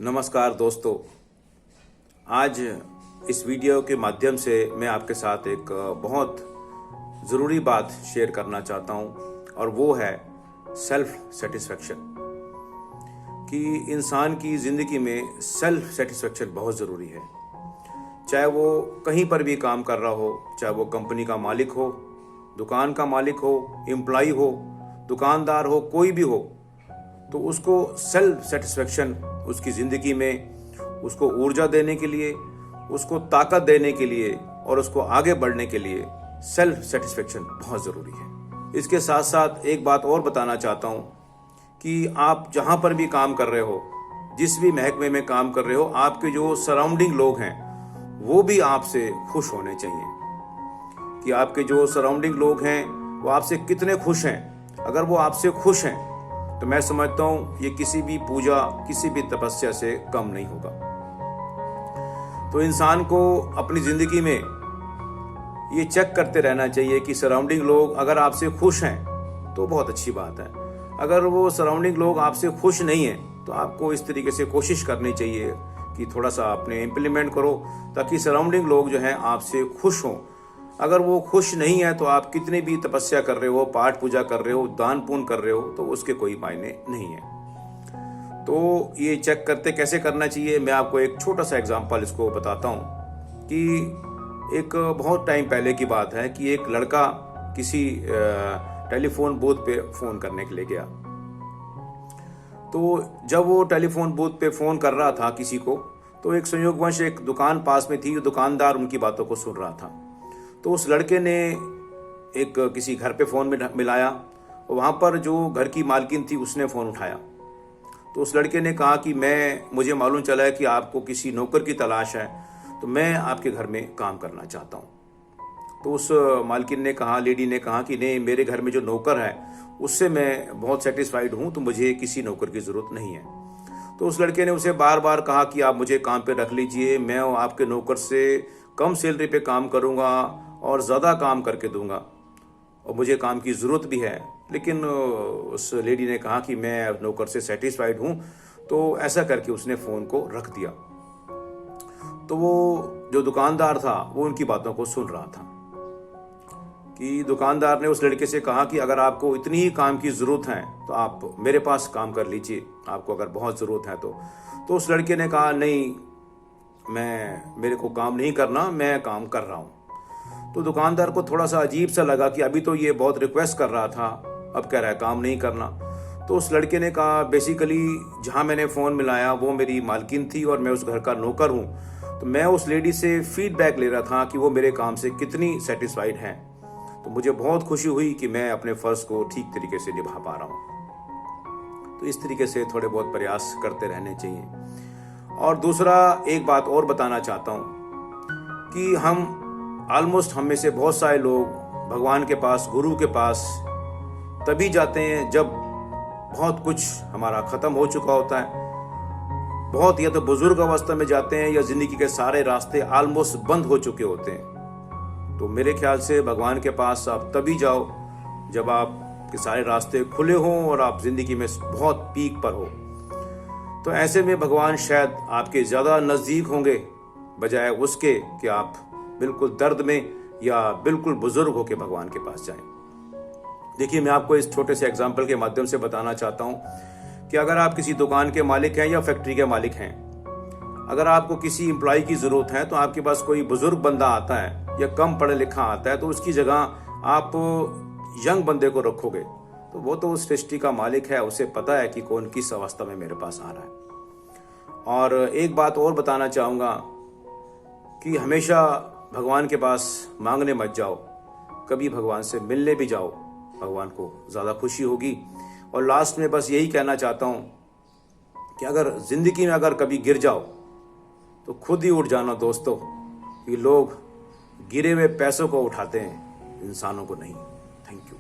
नमस्कार दोस्तों, आज इस वीडियो के माध्यम से मैं आपके साथ एक बहुत ज़रूरी बात शेयर करना चाहता हूं और वो है सेल्फ सेटिस्फेक्शन। कि इंसान की ज़िंदगी में सेल्फ सेटिस्फेक्शन बहुत ज़रूरी है। चाहे वो कहीं पर भी काम कर रहा हो, चाहे वो कंपनी का मालिक हो, दुकान का मालिक हो, एम्प्लॉय हो, दुकानदार हो, कोई भी हो, तो उसको सेल्फ सेटिस्फेक्शन उसकी ज़िंदगी में उसको ऊर्जा देने के लिए, उसको ताकत देने के लिए और उसको आगे बढ़ने के लिए सेल्फ सेटिस्फेक्शन बहुत ज़रूरी है। इसके साथ साथ एक बात और बताना चाहता हूँ कि आप जहाँ पर भी काम कर रहे हो, जिस भी महकमे में काम कर रहे हो, आपके जो सराउंडिंग लोग हैं वो भी आपसे खुश होने चाहिए। कि आपके जो सराउंडिंग लोग हैं वो आपसे कितने खुश हैं। अगर वो आपसे खुश हैं तो मैं समझता हूँ ये किसी भी पूजा, किसी भी तपस्या से कम नहीं होगा। तो इंसान को अपनी ज़िंदगी में ये चेक करते रहना चाहिए कि सराउंडिंग लोग अगर आपसे खुश हैं तो बहुत अच्छी बात है। अगर वो सराउंडिंग लोग आपसे खुश नहीं हैं तो आपको इस तरीके से कोशिश करनी चाहिए कि थोड़ा सा अपने इम्प्लीमेंट करो ताकि सराउंडिंग लोग जो हैं आपसे खुश हों। अगर वो खुश नहीं है तो आप कितनी भी तपस्या कर रहे हो, पाठ पूजा कर रहे हो, दान पुण्य कर रहे हो, तो उसके कोई मायने नहीं है। तो ये चेक करते कैसे करना चाहिए, मैं आपको एक छोटा सा एग्जांपल इसको बताता हूँ। कि एक बहुत टाइम पहले की बात है कि एक लड़का किसी टेलीफोन बूथ पे फ़ोन करने के लिए गया। तो जब वो टेलीफोन बूथ पे फ़ोन कर रहा था किसी को, तो एक संयोगवश एक दुकान पास में थी, दुकानदार उनकी बातों को सुन रहा था। तो उस लड़के ने एक किसी घर पे फ़ोन में मिलाया और वहाँ पर जो घर की मालकिन थी उसने फ़ोन उठाया। तो उस लड़के ने कहा कि मुझे मालूम चला है कि आपको किसी नौकर की तलाश है, तो मैं आपके घर में काम करना चाहता हूँ। तो उस मालकिन ने कहा, लेडी ने कहा कि नहीं, मेरे घर में जो नौकर है उससे मैं बहुत सेटिस्फाइड हूँ, तो मुझे किसी नौकर की ज़रूरत नहीं है। तो उस लड़के ने उसे बार बार कहा कि आप मुझे काम पे रख लीजिए, मैं आपके नौकर से कम सैलरी पे काम करूँगा और ज़्यादा काम करके दूंगा और मुझे काम की ज़रूरत भी है। लेकिन उस लेडी ने कहा कि मैं नौकर से सेटिस्फाइड हूँ। तो ऐसा करके उसने फ़ोन को रख दिया। तो वो जो दुकानदार था वो उनकी बातों को सुन रहा था। कि दुकानदार ने उस लड़के से कहा कि अगर आपको इतनी ही काम की ज़रूरत है तो आप मेरे पास काम कर लीजिए, आपको अगर बहुत ज़रूरत है तो उस लड़के ने कहा नहीं, मेरे को काम नहीं करना, मैं काम कर रहा हूँ। तो दुकानदार को थोड़ा सा अजीब सा लगा कि अभी तो ये बहुत रिक्वेस्ट कर रहा था, अब कह रहा है काम नहीं करना। तो उस लड़के ने कहा, बेसिकली जहाँ मैंने फ़ोन मिलाया वो मेरी मालकिन थी और मैं उस घर का नौकर हूँ, तो मैं उस लेडी से फीडबैक ले रहा था कि वो मेरे काम से कितनी सेटिस्फाइड हैं। तो मुझे बहुत खुशी हुई कि मैं अपने फ़र्ज़ को ठीक तरीके से निभा पा रहा हूँ। तो इस तरीके से थोड़े बहुत प्रयास करते रहने चाहिए। और दूसरा एक बात और बताना चाहता हूँ कि हम में से बहुत सारे लोग भगवान के पास, गुरु के पास तभी जाते हैं जब बहुत कुछ हमारा ख़त्म हो चुका होता है। बहुत या तो बुजुर्ग अवस्था में जाते हैं या ज़िंदगी के सारे रास्ते ऑलमोस्ट बंद हो चुके होते हैं। तो मेरे ख्याल से भगवान के पास आप तभी जाओ जब आपके सारे रास्ते खुले हों और आप ज़िंदगी में बहुत पीक पर हो। तो ऐसे में भगवान शायद आपके ज़्यादा नज़दीक होंगे बजाय उसके कि आप बिल्कुल दर्द में या बिल्कुल बुजुर्ग होकर भगवान के पास जाएं। देखिए, मैं आपको इस छोटे से एग्जाम्पल के माध्यम से बताना चाहता हूं कि अगर आप किसी दुकान के मालिक हैं या फैक्ट्री के मालिक हैं, अगर आपको किसी एम्प्लॉय की ज़रूरत है तो आपके पास कोई बुजुर्ग बंदा आता है या कम पढ़ा लिखा आता है, तो उसकी जगह आप यंग बंदे को रखोगे। तो वो तो उस फैक्ट्री का मालिक है, उसे पता है कि कौन किस अवस्था में मेरे पास आ रहा है। और एक बात और बताना चाहूँगा कि हमेशा भगवान के पास मांगने मत जाओ, कभी भगवान से मिलने भी जाओ, भगवान को ज़्यादा खुशी होगी। और लास्ट में बस यही कहना चाहता हूँ कि अगर ज़िंदगी में अगर कभी गिर जाओ तो खुद ही उठ जाना दोस्तों। कि लोग गिरे हुए पैसों को उठाते हैं, इंसानों को नहीं। Thank you.